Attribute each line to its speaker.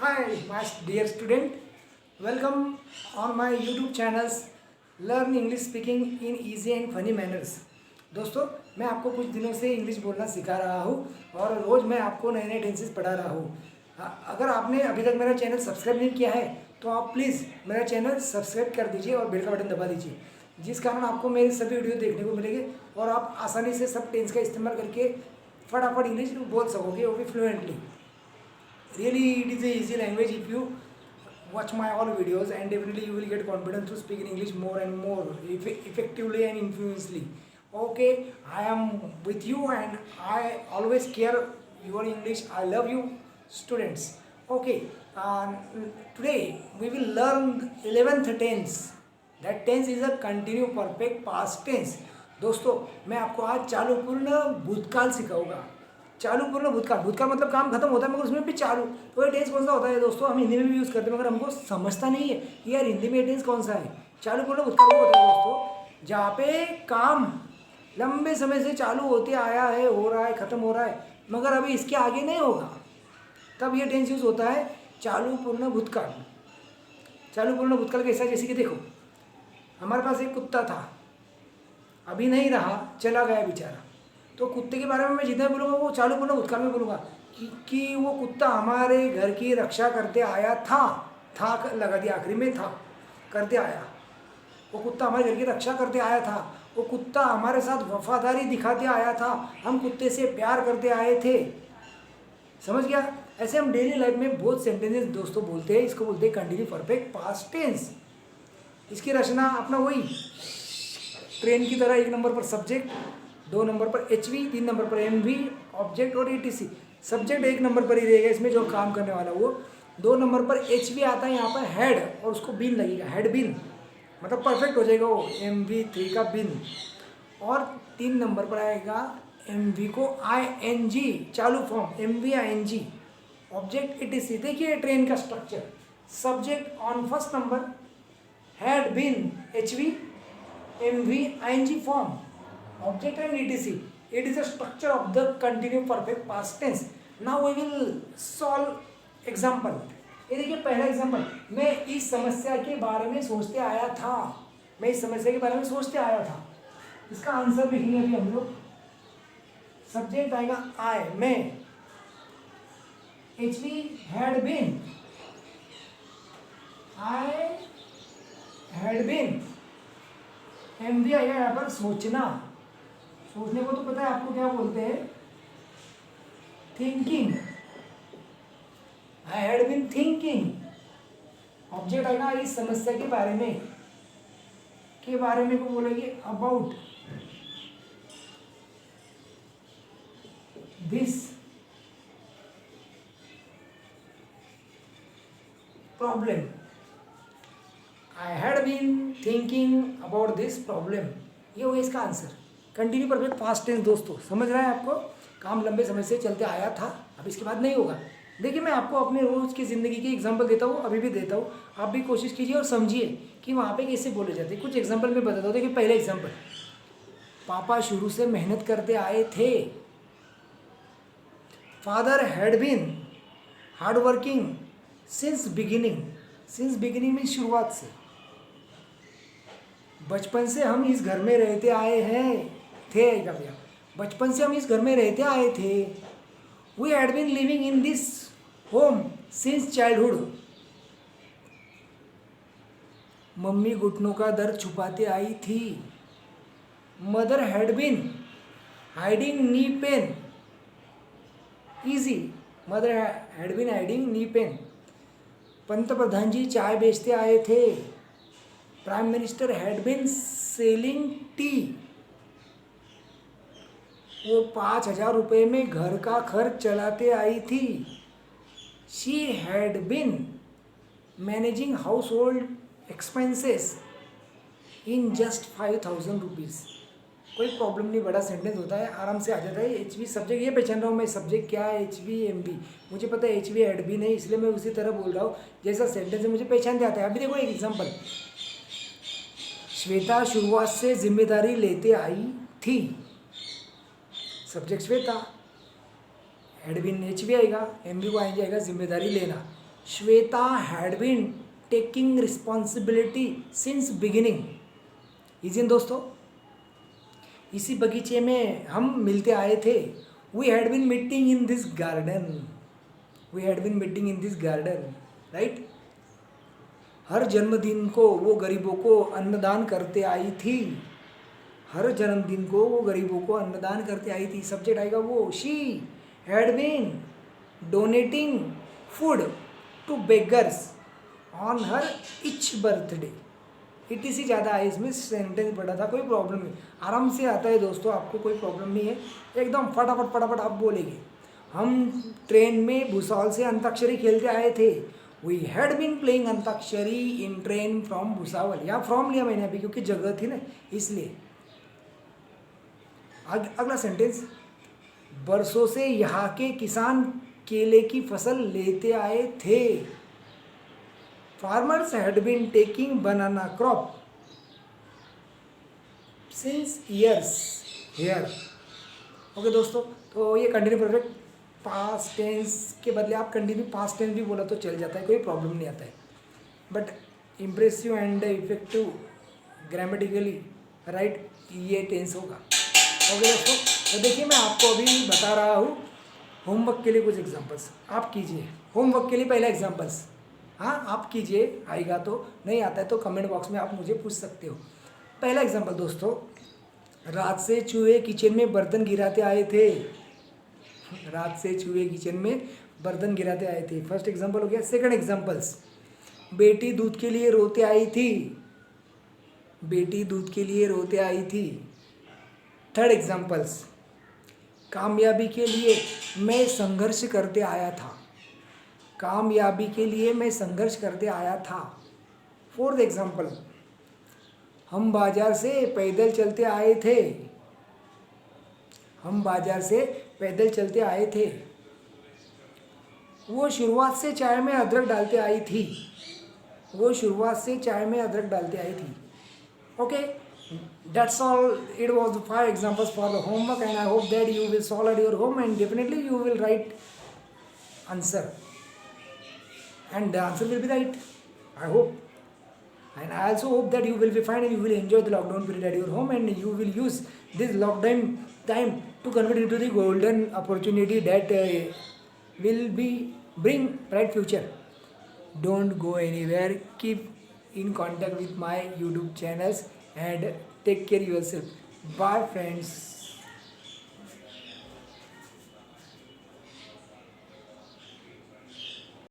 Speaker 1: Hi, my dear student. Welcome on my YouTube channels. Learn English speaking in easy and funny manners. दोस्तों, मैं आपको कुछ दिनों से इंग्लिश बोलना सिखा रहा हूँ और रोज़ मैं आपको नए नए टेंसेस पढ़ा रहा हूँ। अगर आपने अभी तक मेरा चैनल सब्सक्राइब नहीं किया है तो आप प्लीज़ मेरा चैनल सब्सक्राइब कर दीजिए और बेल का बटन दबा दीजिए, जिस कारण आपको मेरे सभी वीडियो देखने को मिलेंगे और आप आसानी से सब टेंस का इस्तेमाल करके फटाफट इंग्लिश बोल सकोगे, वो भी fluently. Really, it is a easy language if you watch my all videos, and definitely you will get confidence to speak in English more and more effectively and influently. Okay, I am with you and I always care your English. I love you, students. Okay, today we will learn 11th tense. That tense is a continue perfect past tense. दोस्तों, मैं आपको आज चालू पूर्ण भूतकाल सिखाऊंगा। चालू पूर्ण भूतकाल, भूतकाल मतलब काम खत्म होता है मगर उसमें भी चालू, तो ये टेंस कौन सा होता है दोस्तों? हम हिंदी में भी यूज़ करते हैं मगर हमको समझता नहीं है कि यार हिंदी में टेंस कौन सा है। चालू पूर्ण भूतकाल वो होता है दोस्तों जहाँ पे काम लंबे समय से चालू होते आया है, हो रहा है, खत्म हो रहा है मगर अभी इसके आगे नहीं होगा, तब ये टेंस यूज़ होता है चालू पूर्ण भूतकाल। चालू पूर्ण भूतकाल कैसा? जैसे कि देखो, हमारे पास एक कुत्ता था, अभी नहीं रहा, चला गया बेचारा। तो कुत्ते के बारे में मैं जितना बोलूँगा वो चालू पूर्ण भूतकाल में बोलूँगा कि वो कुत्ता हमारे घर की रक्षा करते आया था लगा दिया, आखिरी में था, करते आया। वो कुत्ता हमारे घर की रक्षा करते आया था, वो कुत्ता हमारे साथ वफादारी दिखाते आया था, हम कुत्ते से प्यार करते आए थे। समझ गया? ऐसे हम डेली लाइफ में बहुत सेंटेंसेस दोस्तों बोलते हैं, इसको बोलते हैं कंटिन्यू परफेक्ट पास्ट टेंस। इसकी रचना अपना वही ट्रेन की तरह, 1 नंबर पर सब्जेक्ट, 2 नंबर पर HV, 3 नंबर पर MV, ऑब्जेक्ट और ETC। सब्जेक्ट 1 नंबर पर ही रहेगा इसमें, जो काम करने वाला वो। 2 नंबर पर HV आता है यहाँ पर हेड, और उसको बिन लगेगा, हेड बिन, मतलब परफेक्ट हो जाएगा वो, MV3 का बिन। और 3 नंबर पर आएगा MV को ING, चालू form, MV ING, object ETC। देखिए ट्रेन का structure, subject on first number, had been HV, MV ING form, object and etc. It is a structure of the continuous perfect past tense. Now we will solve example. ये देखिए पहला example, मैं इस समस्या के बारे में सोचते आया था, मैं इस समस्या के बारे में सोचते आया था। इसका आंसर लिखेंगे अभी हम लोग। सब्जेक्ट आएगा आई, मैं, HV had been, I had been, MV आएगा यहाँ पर सोचना, सोचने को तो पता है आपको क्या बोलते हैं, thinking, I had been thinking. Object आएगा इस समस्या के बारे में, को बोलेंगे about this problem, I had been thinking about this problem. ये हो इसका answer. Continue perfect past tense दोस्तों, समझ रहा है आपको? काम लंबे समय से चलते आया था, अब इसके बाद नहीं होगा। देखिए मैं आपको अपने रोज़ की ज़िंदगी के एग्जांपल देता हूँ, अभी भी देता हूँ, आप भी कोशिश कीजिए और समझिए कि वहाँ पे कैसे बोले जाते हैं। कुछ एग्जांपल मैं बताता हूँ। देखिए पहला एग्जांपल, पापा शुरू से मेहनत करते आए थे। Father had been hard working since beginning. Since beginning में शुरुआत से। बचपन से हम इस घर में रहते आए हैं, थे क्या भैया, बचपन से हम इस घर में रहते आए थे। We had been living in this home since childhood. Mummy घुटनों का दर्द छुपाते आई थी। Mother had been hiding knee pain. Easy, mother had been hiding knee pain. पंत प्रधान जी चाय बेचते आए थे। Prime minister had been selling tea. वो 5,000 रुपये में घर का खर्च चलाते आई थी। She had been managing household expenses in just 5,000 rupees. कोई प्रॉब्लम नहीं, बड़ा सेंटेंस होता है, आराम से आ जाता है। HV सब्जेक्ट, ये पहचान रहा हूँ मैं सब्जेक्ट क्या है, HV MV मुझे पता है, HV हैड बीन है, इसलिए मैं उसी तरह बोल रहा हूँ जैसा सेंटेंस है मुझे पहचान जाता है। अभी देखो एक एग्जाम्पल, श्वेता शुरुआत से जिम्मेदारी लेते आई थी। Subject Shweta, had been HV आएगा, MV को आ जाएगा जिम्मेदारी लेना। Shweta had been taking responsibility since beginning. Easy दोस्तों, इसी बगीचे में हम मिलते आए थे। We had been meeting in this garden, we had been meeting in this garden, right. हर जन्मदिन को वो गरीबों को अन्नदान करते आई थी। हर जन्मदिन को वो गरीबों को अन्नदान करते आई थी। सब्जेक्ट आएगा वो। She had been donating food to beggars on her each birthday. It ज़्यादा है, इसमें सेंटेंस पढ़ा था, कोई प्रॉब्लम नहीं, आराम से आता है दोस्तों, आपको कोई प्रॉब्लम नहीं है, एकदम फटाफट फटाफट आप बोलेंगे। हम ट्रेन में भूसावल से अंताक्षरी खेलते आए थे। We had been playing antakshari in train from Bhusawal. यहाँ फ्रॉम लिया मैंने अभी क्योंकि जगह थी ना, इसलिए। अगला सेंटेंस, बरसों से यहाँ के किसान केले की फसल लेते आए थे। Farmers had been taking banana crop since years here. Okay दोस्तों, तो ये कंटिन्यू परफेक्ट पास्ट टेंस के बदले आप कंटिन्यू पास्ट टेंस भी बोला तो चल जाता है, कोई प्रॉब्लम नहीं आता है। But impressive and effective grammatically right ये टेंस होगा। ओके दोस्तों, तो देखिए मैं आपको अभी बता रहा हूँ होमवर्क के लिए कुछ एग्जांपल्स आप कीजिए। होमवर्क के लिए पहला एग्जांपल्स, हाँ आप कीजिए, आएगा तो, नहीं आता है तो कमेंट बॉक्स में आप मुझे पूछ सकते हो। पहला एग्जांपल दोस्तों, रात से चूहे किचन में बर्तन गिराते आए थे। रात से चूहे किचन में बर्तन गिराते आए थे, फर्स्ट एग्जांपल हो गया। सेकंड एग्जांपल्स, बेटी दूध के लिए रोते आई थी। बेटी दूध के लिए रोते आई थी। थर्ड एग्जांपल्स, कामयाबी के लिए मैं संघर्ष करते आया था। कामयाबी के लिए मैं संघर्ष करते आया था। फोर्थ एग्जांपल, हम बाजार से पैदल चलते आए थे। हम बाजार से पैदल चलते आए थे। वो शुरुआत से चाय में अदरक डालते आई थी। वो शुरुआत से चाय में अदरक डालते आई थी। Okay, that's all. It was the 5 examples for the homework, and I hope that you will solve at your home and definitely you will write answer, and the answer will be right, I hope. And I also hope that you will be fine and you will enjoy the lockdown period at your home, and you will use this lockdown time to convert into the golden opportunity that will be bring bright future. Don't go anywhere, keep in contact with my YouTube channels and take care yourself. Bye friends.